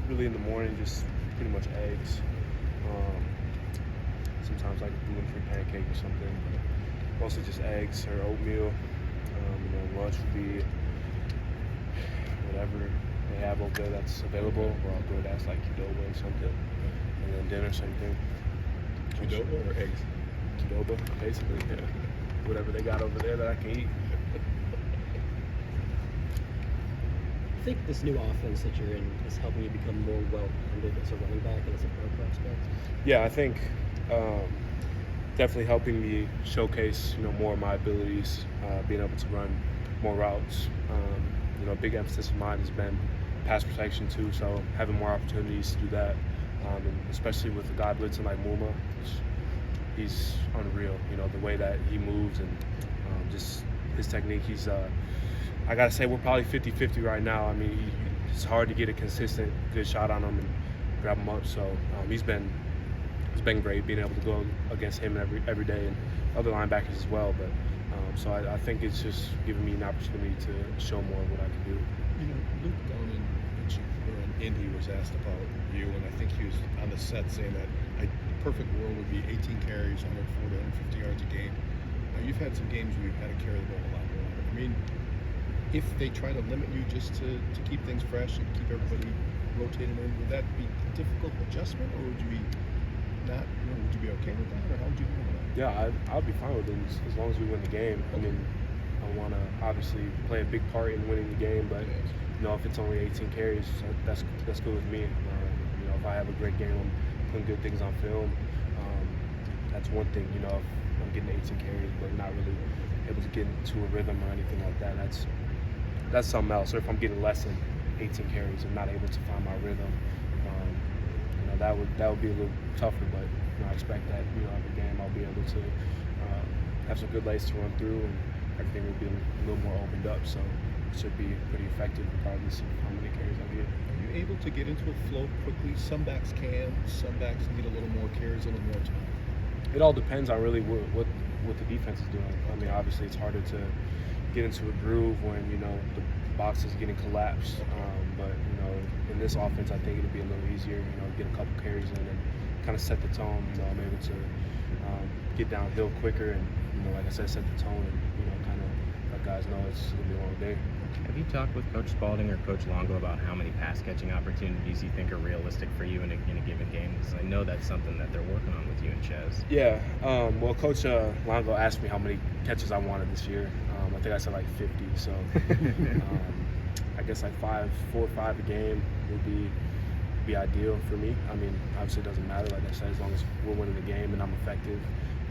Really in the morning, just pretty much eggs. Um, Sometimes like a gluten-free pancake or something, but mostly just eggs or oatmeal. And then lunch would be whatever they have over there that's available, or I'll go that's like Qdoba or something. And then dinner, same thing. Qdoba or eggs? Qdoba, basically. Yeah. Whatever they got over there that I can eat. I think this new offense that you're in is helping you become more well-rounded as a running back and as a pro prospect. Yeah, I think definitely helping me showcase, more of my abilities, being able to run more routes. A big emphasis of mine has been pass protection too, so having more opportunities to do that, and especially with a guy blitzing like Muma, he's unreal. The way that he moves and just his technique. I gotta say, we're probably 50-50 right now. I mean, it's hard to get a consistent good shot on him and grab him up. So he's been great being able to go against him every day and other linebackers as well. But so I think it's just giving me an opportunity to show more of what I can do. Luke down in Indy was asked about you, and I think he was on the set saying that the perfect world would be 18 carries, 140, 150 yards a game. Now, you've had some games where you've had to carry the ball a lot more. I mean, if they try to limit you just to keep things fresh and keep everybody rotating in, would that be a difficult adjustment, or would you be not? Would you be okay with that, or how would you handle that? Yeah, I'll be fine with it as long as we win the game. I mean, I want to obviously play a big part in winning the game, but if it's only 18 carries, that's good with me. If I have a great game, I'm putting good things on film. That's one thing. If I'm getting 18 carries, but not really able to get into a rhythm or anything like that, that's something else. Or if I'm getting less than 18 carries and not able to find my rhythm, that would be a little tougher. But I expect that every game I'll be able to have some good lanes to run through, and everything will be a little more opened up. So it should be pretty effective regardless of how many carries I get. Are you able to get into a flow quickly? Some backs can. Some backs need a little more carries, a little more time. It all depends on really what the defense is doing. I mean, obviously it's harder to get into a groove when the box is getting collapsed. But in this offense, I think it'll be a little easier. Get a couple carries in and kind of set the tone. I'm able to get downhill quicker and like I said, set the tone and kind of let guys know it's gonna be a long day. Have you talked with Coach Spalding or Coach Longo about how many pass catching opportunities you think are realistic for you in a given game? Because I know that's something that they're working on with you and Chez. Yeah. Well, Coach Longo asked me how many catches I wanted this year. I think I said like 50. So I guess like 4 or 5 a game would be ideal for me. I mean, obviously it doesn't matter, like I said, as long as we're winning the game and I'm effective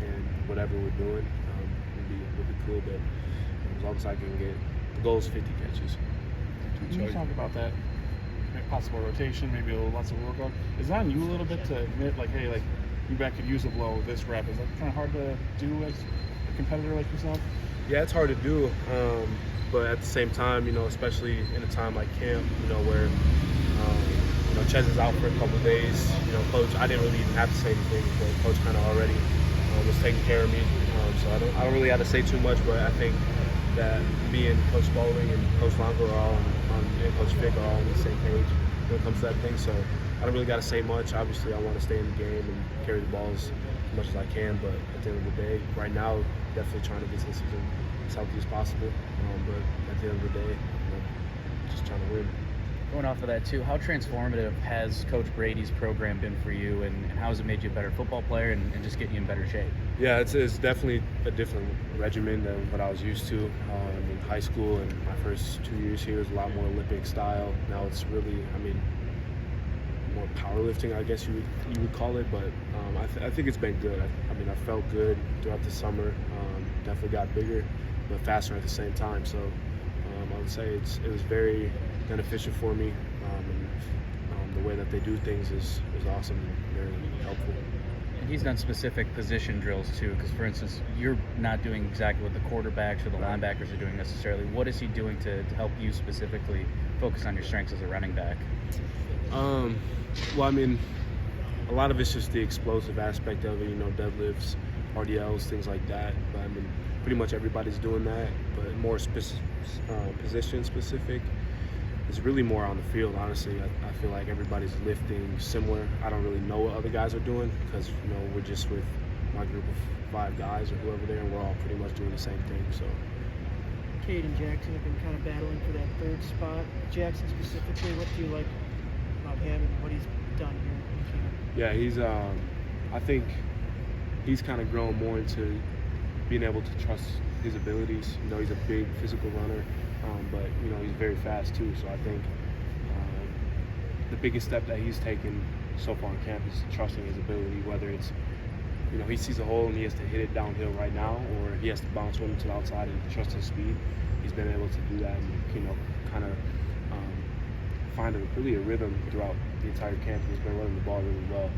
in whatever we're doing, would be cool. But as long as I can get, the goal is 50 catches. Can you talk about that possible rotation, maybe a little lots of work on? Is that on you a little bit to admit, like, hey, like, you back could use a blow this rep? Is that kind of hard to do as a competitor like yourself? Yeah, it's hard to do, but at the same time, especially in a time like camp, where Chez is out for a couple of days. Coach, I didn't really even have to say anything, but Coach kind of already was taking care of me. So I don't really have to say too much, but I think that me and Coach Spalding and Coach Longo are all and Coach Fick are all on the same page when it comes to that thing. So I don't really got to say much. Obviously, I want to stay in the game and carry the ball as much as I can. But at the end of the day, right now, definitely trying to get to the season as healthy as possible. But at the end of the day, just trying to win. Going off of that too, how transformative has Coach Brady's program been for you, and how has it made you a better football player and just getting you in better shape? Yeah, it's definitely a different regimen than what I was used to in high school, and my first 2 years here was a lot more Olympic style. Now it's really, more powerlifting, I guess you would call it, but I think it's been good. I felt good throughout the summer. Definitely got bigger, but faster at the same time. So I would say it was very beneficial for me, and the way that they do things is awesome and very helpful. And he's done specific position drills too, because for instance, you're not doing exactly what the quarterbacks or the linebackers are doing necessarily. What is he doing to help you specifically focus on your strengths as a running back? Well, a lot of it's just the explosive aspect of it, deadlifts, RDLs, things like that. But pretty much everybody's doing that, but more position specific. it's really more on the field. Honestly, I feel like everybody's lifting similar. I don't really know what other guys are doing because we're just with my group of 5 guys or whoever there, and we're all pretty much doing the same thing. So. Cade and Jackson have been kind of battling for that 3rd spot. Jackson specifically, what do you like about him and what he's done here in camp? Yeah, he's. I think he's kind of grown more into being able to trust his abilities. He's a big physical runner, but he's very fast too. So I think the biggest step that he's taken so far in camp is trusting his ability. Whether it's he sees a hole and he has to hit it downhill right now, or he has to bounce one to the outside and trust his speed. He's been able to do that and kind of find really a rhythm throughout the entire camp. He's been running the ball really well.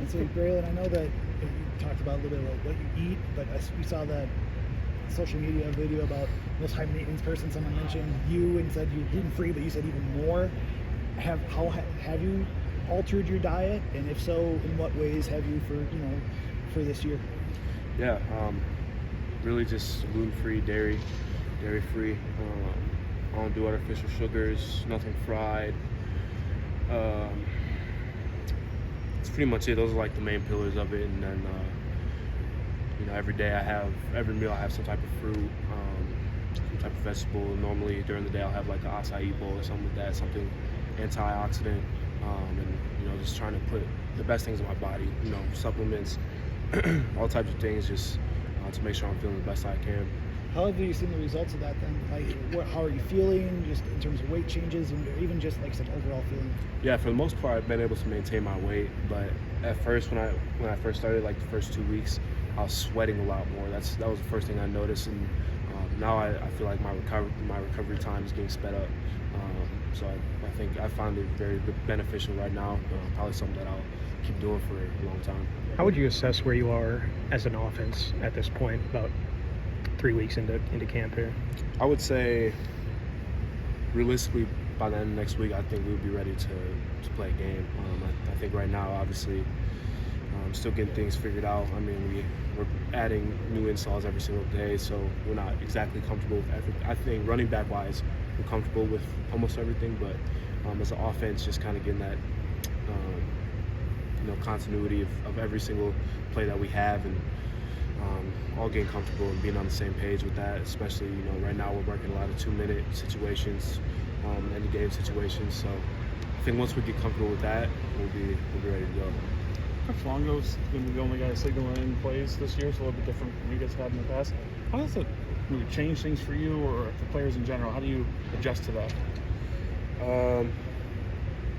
And so, Braelon, I know that you talked about a little bit about what you eat, but we saw that social media video about most high maintenance person. Someone mentioned you and said you're gluten free, but you said even more. Have you altered your diet, and if so, in what ways have you for this year? Yeah, really just gluten free, dairy free. I don't do artificial sugars, nothing fried. It's pretty much it. Those are like the main pillars of it. And then every meal I have some type of fruit, some type of vegetable. Normally during the day I'll have like an acai bowl or something like that, something antioxidant, and just trying to put the best things in my body, supplements, all types of things, just to make sure I'm feeling the best I can. How have you seen the results of that then? Like, how are you feeling, just in terms of weight changes, and even just like I said, overall feeling? Yeah, for the most part, I've been able to maintain my weight. But at first, when I first started, like the first 2 weeks, I was sweating a lot more. That was the first thing I noticed, and now I feel like my recovery time is getting sped up. So I think I found it very beneficial right now. Probably something that I'll keep doing for a long time. How would you assess where you are as an offense at this point, about 3 weeks into camp here? I would say, realistically, by the end of next week, I think we'll be ready to play a game. I think right now, obviously, still getting things figured out. I mean, we're adding new installs every single day, so we're not exactly comfortable with everything. I think running back-wise, we're comfortable with almost everything, but as an offense, just kind of getting that continuity of every single play that we have, and all getting comfortable and being on the same page with that. Especially, right now we're working a lot of 2-minute situations, end of game situations. So I think once we get comfortable with that, we'll be ready to go. Coach Longo's going to be the only guy signaling in plays this year. It's a little bit different from you guys have in the past. How does it maybe change things for you or for players in general? How do you adjust to that? I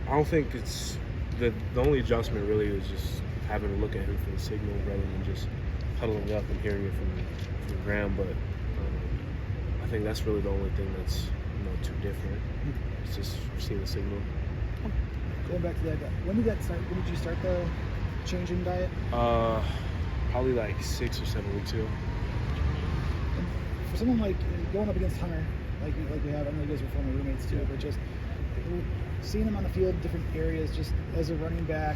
don't think it's the only adjustment really is just having to look at him for the signal rather than just huddling up and hearing it from Graham. But I think that's really the only thing that's too different. It's just seeing the signal. Going back to that, when did that start? When did you start the change in diet? Probably like 6 or 7 weeks ago. And for someone like going up against Hunter, like we have, I know you guys are former roommates too, but just seeing him on the field, different areas, just as a running back,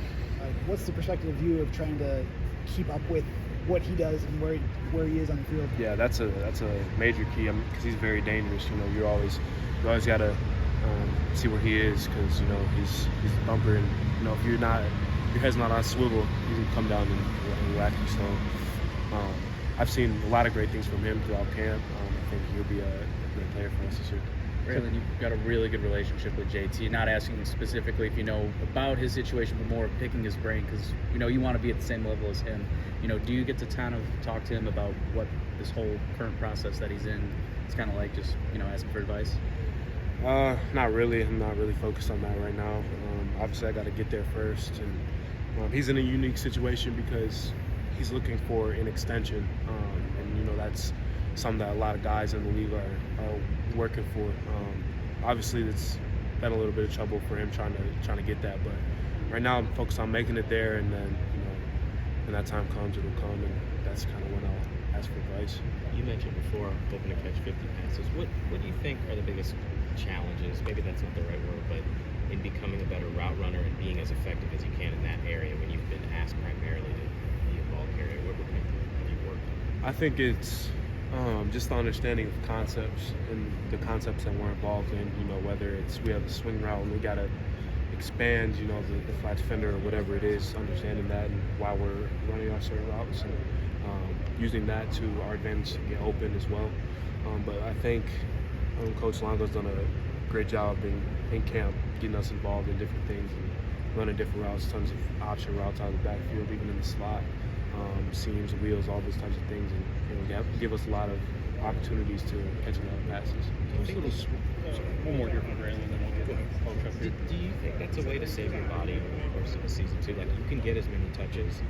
what's the perspective of you of trying to keep up with what he does and where he is on the field? Yeah, that's a major key because he's very dangerous. You always got to see where he is because he's the bumper, and if your head's not on swivel, he can come down and whack you. So I've seen a lot of great things from him throughout camp. I think he'll be a great player for us this year. Braelon, you've got a really good relationship with JT. Not asking specifically if you know about his situation, but more picking his brain because you want to be at the same level as him. Do you get to kind of talk to him about what this whole current process that he's in? It's kind of like just asking for advice. Not really. I'm not really focused on that right now. Obviously, I got to get there first, and he's in a unique situation because he's looking for an extension, and that's something that a lot of guys in the league are working for. Obviously, it's been a little bit of trouble for him trying to get that, but right now I'm focused on making it there, and then when that time comes, it'll come, and that's kind of when I'll ask for advice. You mentioned before hoping to catch 50 passes. What do you think are the biggest challenges? Maybe that's not the right word, but in becoming a better route runner and being as effective as you can in that area when you've been asked primarily to be a ball carrier? What have you worked on? I think it's Just the understanding of concepts and the concepts that we're involved in. You know, whether it's we have a swing route and we gotta expand, you know, the flat defender or whatever it is, understanding that and why we're running our certain routes and using that to our advantage to get open as well. But I think Coach Longo's done a great job in camp, getting us involved in different things and running different routes, tons of option routes out of the backfield, even in the slot, seams, wheels, all those types of things, and give us a lot of opportunities to catch a lot of passes. One more here from Braelon, then we'll get Coach up here. Do you think that's a way to save your body over the course of the season too? Like, you can get as many touches,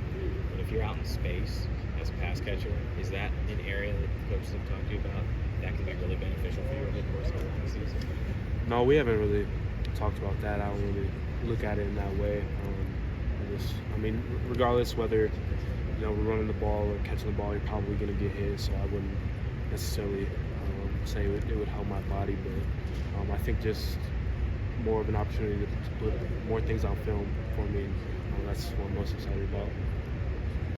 but if you're out in space as a pass catcher, is that an area that coaches have talked to you about that can be really beneficial for you over the course of the season? No, we haven't really talked about that. I don't really look at it in that way. I mean, regardless whether we're running the ball or catching the ball, you're probably going to get hit. So I wouldn't necessarily say it would help my body, but I think just more of an opportunity to put more things on film for me. And that's what I'm most excited about.